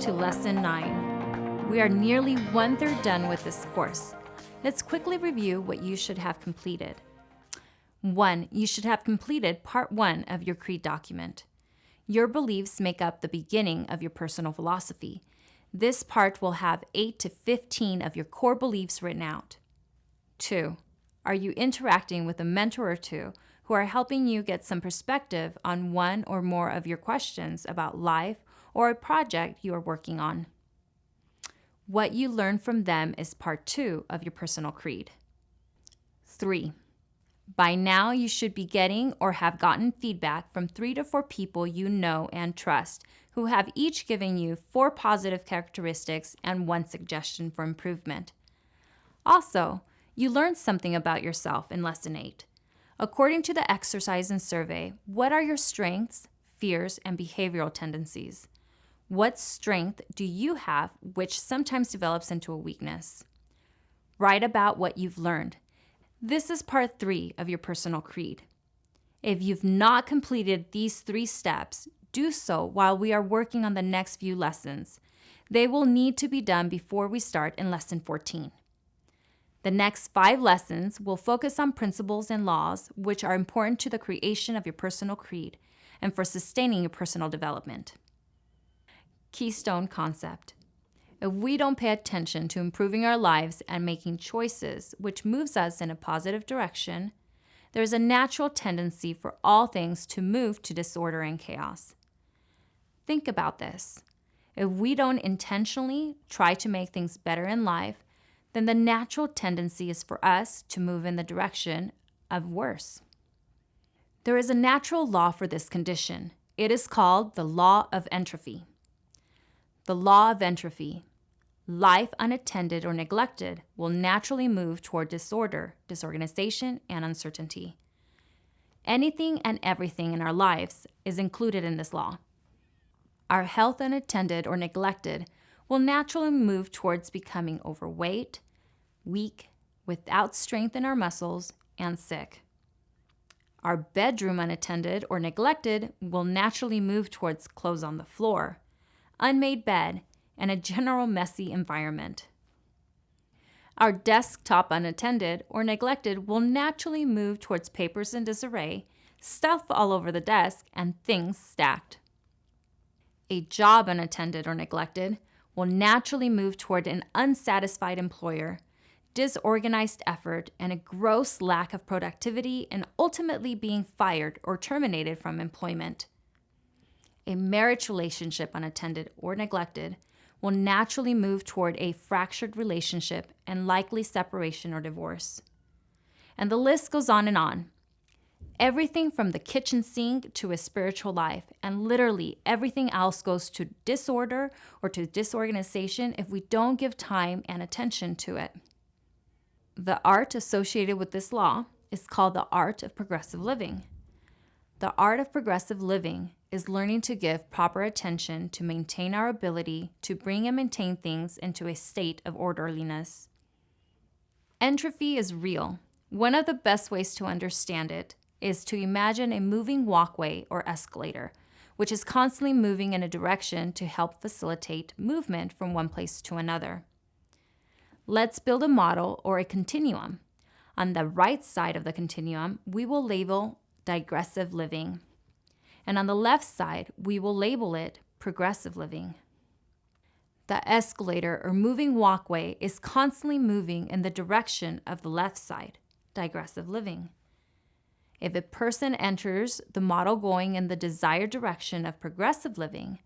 to Lesson 9. We are nearly 1/3 done with this course. Let's quickly review what you should have completed. 1. You should have completed Part 1 of your creed document. Your beliefs make up the beginning of your personal philosophy. This part will have 8 to 15 of your core beliefs written out. 2. Are you interacting with a mentor or two who are helping you get some perspective on one or more of your questions about life or a project you are working on? What you learn from them is Part 2 of your personal creed. 3. By now, you should be getting or have gotten feedback from 3 to 4 people you know and trust who have each given you 4 positive characteristics and 1 suggestion for improvement. Also, you learned something about yourself in Lesson 8. According to the exercise and survey, what are your strengths, fears, and behavioral tendencies? What strength do you have which sometimes develops into a weakness? Write about what you've learned. This is Part 3 of your personal creed. If you've not completed these 3 steps, do so while we are working on the next few lessons. They will need to be done before we start in Lesson 14. The next 5 lessons will focus on principles and laws which are important to the creation of your personal creed and for sustaining your personal development. Keystone concept. If we don't pay attention to improving our lives and making choices which moves us in a positive direction, there is a natural tendency for all things to move to disorder and chaos. Think about this. If we don't intentionally try to make things better in life, then the natural tendency is for us to move in the direction of worse. There is a natural law for this condition. It is called the law of entropy. The law of entropy. Life unattended or neglected will naturally move toward disorder, disorganization, and uncertainty. Anything and everything in our lives is included in this law. Our health unattended or neglected will naturally move towards becoming overweight, weak, without strength in our muscles, and sick. Our bedroom unattended or neglected will naturally move towards clothes on the floor, unmade bed, and a general messy environment. Our desktop unattended or neglected will naturally move towards papers in disarray, stuff all over the desk, and things stacked. A job unattended or neglected will naturally move toward an unsatisfied employer, disorganized effort, and a gross lack of productivity, and ultimately being fired or terminated from employment. A marriage relationship unattended or neglected will naturally move toward a fractured relationship and likely separation or divorce. And the list goes on and on. Everything from the kitchen sink to a spiritual life, and literally everything else goes to disorder or to disorganization if we don't give time and attention to it. The art associated with this law is called the art of progressive living. The art of progressive living is learning to give proper attention to maintain our ability to bring and maintain things into a state of orderliness. Entropy is real. One of the best ways to understand it is to imagine a moving walkway or escalator, which is constantly moving in a direction to help facilitate movement from one place to another. Let's build a model or a continuum. On the right side of the continuum, we will label digressive living. And on the left side, we will label it progressive living. The escalator or moving walkway is constantly moving in the direction of the left side, digressive living. If a person enters the model going in the desired direction of progressive living,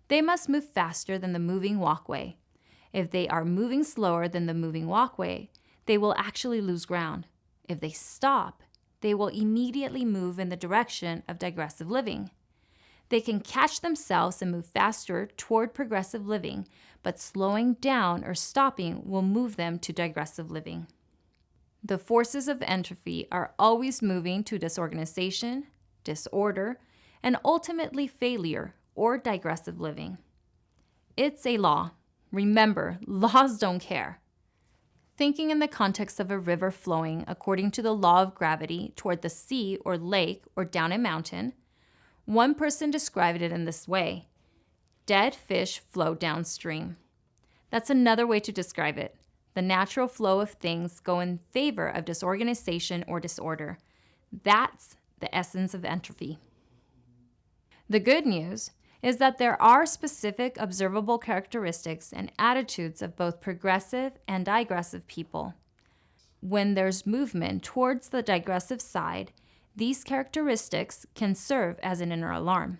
they must move faster than the moving walkway. If they are moving slower than the moving walkway, they will actually lose ground. If they stop, they will immediately move in the direction of digressive living. They can catch themselves and move faster toward progressive living, but slowing down or stopping will move them to digressive living. The forces of entropy are always moving to disorganization, disorder, and ultimately failure or digressive living. It's a law. Remember, laws don't care. Thinking in the context of a river flowing according to the law of gravity toward the sea or lake or down a mountain, one person described it in this way. Dead fish flow downstream. That's another way to describe it. The natural flow of things go in favor of disorganization or disorder. That's the essence of entropy. The good news is that there are specific observable characteristics and attitudes of both progressive and digressive people. When there's movement towards the digressive side, these characteristics can serve as an inner alarm.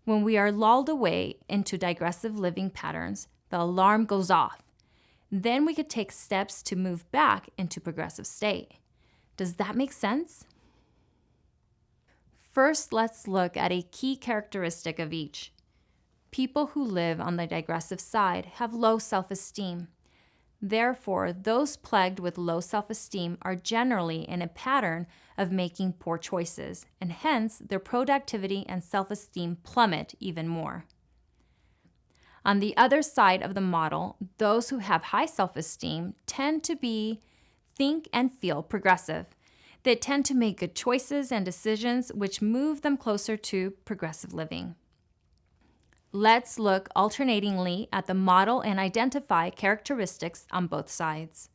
When we are lulled away into digressive living patterns, the alarm goes off. Then we could take steps to move back into progressive state. Does that make sense? First, let's look at a key characteristic of each. People who live on the digressive side have low self-esteem. Therefore, those plagued with low self-esteem are generally in a pattern of making poor choices, and hence their productivity and self-esteem plummet even more. On the other side of the model, those who have high self-esteem tend to think and feel progressive. They tend to make good choices and decisions which move them closer to progressive living. Let's look alternatingly at the model and identify characteristics on both sides.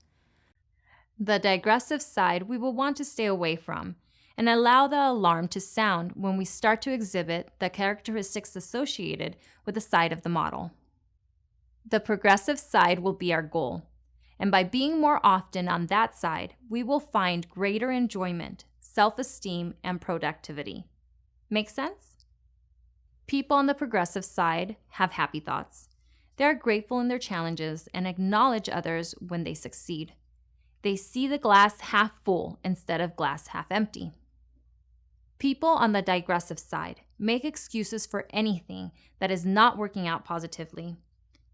The digressive side we will want to stay away from and allow the alarm to sound when we start to exhibit the characteristics associated with the side of the model. The progressive side will be our goal, and by being more often on that side, we will find greater enjoyment, self-esteem, and productivity. Make sense? People on the progressive side have happy thoughts. They are grateful in their challenges and acknowledge others when they succeed. They see the glass half full instead of glass half empty. People on the digressive side make excuses for anything that is not working out positively.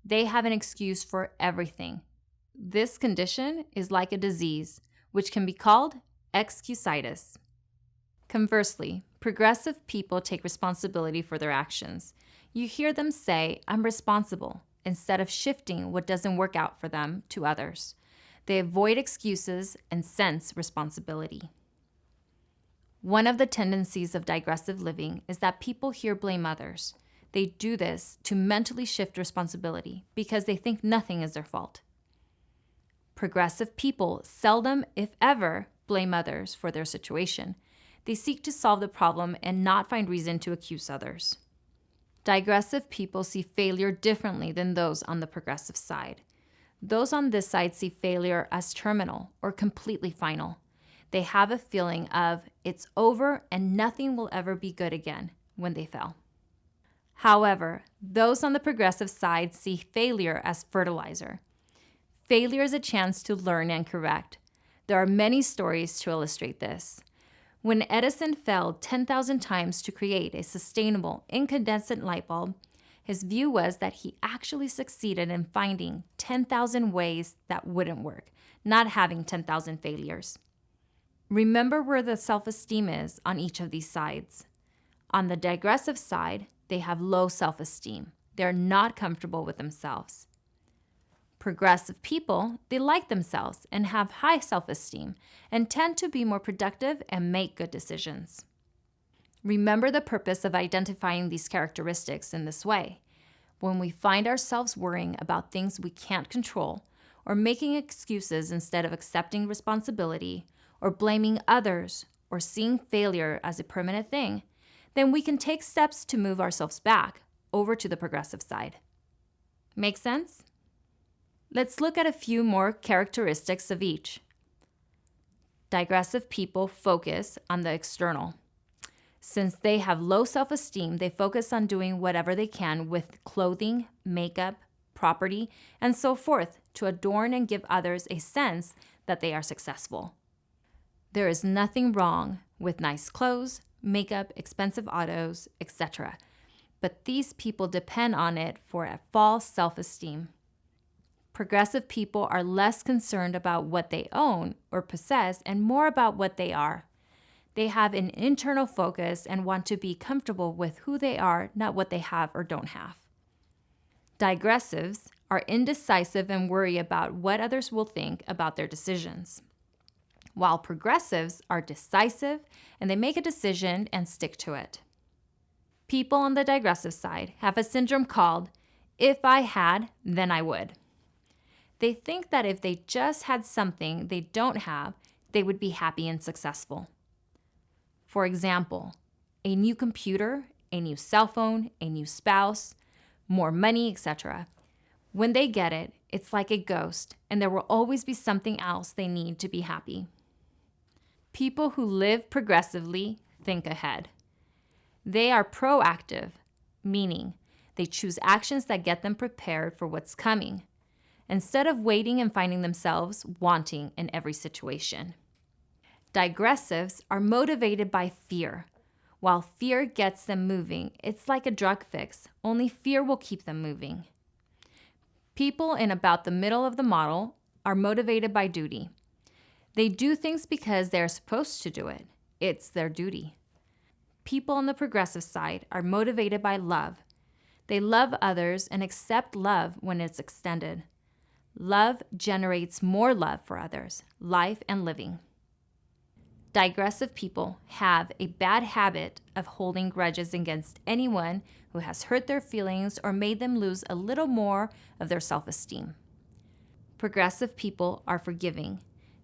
They have an excuse for everything. This condition is like a disease, which can be called excusitis. Conversely, progressive people take responsibility for their actions. You hear them say, "I'm responsible," instead of shifting what doesn't work out for them to others. They avoid excuses and sense responsibility. One of the tendencies of digressive living is that people here blame others. They do this to mentally shift responsibility because they think nothing is their fault. Progressive people seldom, if ever, blame others for their situation. They seek to solve the problem and not find reason to accuse others. Digressive people see failure differently than those on the progressive side. Those on this side see failure as terminal or completely final. They have a feeling of it's over and nothing will ever be good again when they fail. However, those on the progressive side see failure as fertilizer. Failure is a chance to learn and correct. There are many stories to illustrate this. When Edison failed 10,000 times to create a sustainable incandescent light bulb, his view was that he actually succeeded in finding 10,000 ways that wouldn't work, not having 10,000 failures. Remember where the self-esteem is on each of these sides. On the digressive side, they have low self-esteem. They're not comfortable with themselves. Progressive people, they like themselves and have high self-esteem and tend to be more productive and make good decisions. Remember the purpose of identifying these characteristics in this way. When we find ourselves worrying about things we can't control, or making excuses instead of accepting responsibility, or blaming others, or seeing failure as a permanent thing, then we can take steps to move ourselves back over to the progressive side. Make sense? Let's look at a few more characteristics of each. Digressive people focus on the external. Since they have low self-esteem, they focus on doing whatever they can with clothing, makeup, property, and so forth to adorn and give others a sense that they are successful. There is nothing wrong with nice clothes, makeup, expensive autos, etc. But these people depend on it for a false self-esteem. Progressive people are less concerned about what they own or possess and more about what they are. They have an internal focus and want to be comfortable with who they are, not what they have or don't have. Digressives are indecisive and worry about what others will think about their decisions, while progressives are decisive and they make a decision and stick to it. People on the digressive side have a syndrome called, if I had, then I would. They think that if they just had something they don't have, they would be happy and successful. For example, a new computer, a new cell phone, a new spouse, more money, etc. When they get it, it's like a ghost, and there will always be something else they need to be happy. People who live progressively think ahead. They are proactive, meaning they choose actions that get them prepared for what's coming, instead of waiting and finding themselves wanting in every situation. Digressives are motivated by fear. While fear gets them moving, it's like a drug fix, only fear will keep them moving. People in about the middle of the model are motivated by duty. They do things because they're supposed to do it. It's their duty. People on the progressive side are motivated by love. They love others and accept love when it's extended. Love generates more love for others, life and living. Digressive people have a bad habit of holding grudges against anyone who has hurt their feelings or made them lose a little more of their self-esteem. Progressive people are forgiving.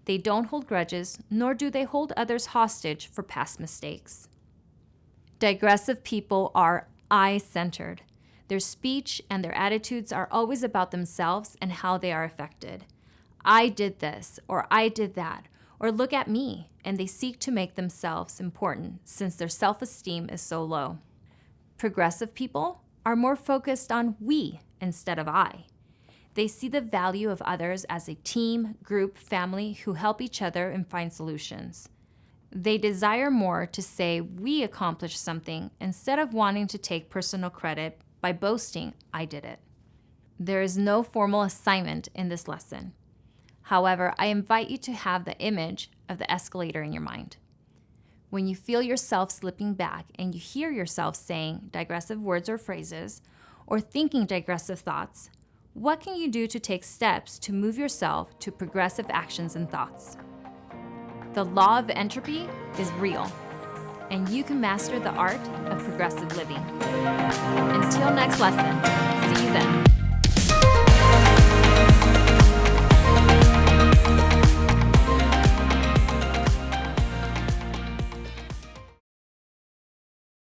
They don't hold grudges, nor do they hold others hostage for past mistakes. Digressive people are I-centered. Their speech and their attitudes are always about themselves and how they are affected. I did this, or I did that, or look at me, and they seek to make themselves important since their self-esteem is so low. Progressive people are more focused on we instead of I. They see the value of others as a team, group, family who help each other and find solutions. They desire more to say we accomplished something instead of wanting to take personal credit by boasting, I did it. There is no formal assignment in this lesson. However, I invite you to have the image of the escalator in your mind. When you feel yourself slipping back and you hear yourself saying digressive words or phrases, or thinking digressive thoughts, what can you do to take steps to move yourself to progressive actions and thoughts? The law of entropy is real, and you can master the art of progressive living. Until next lesson, see you then.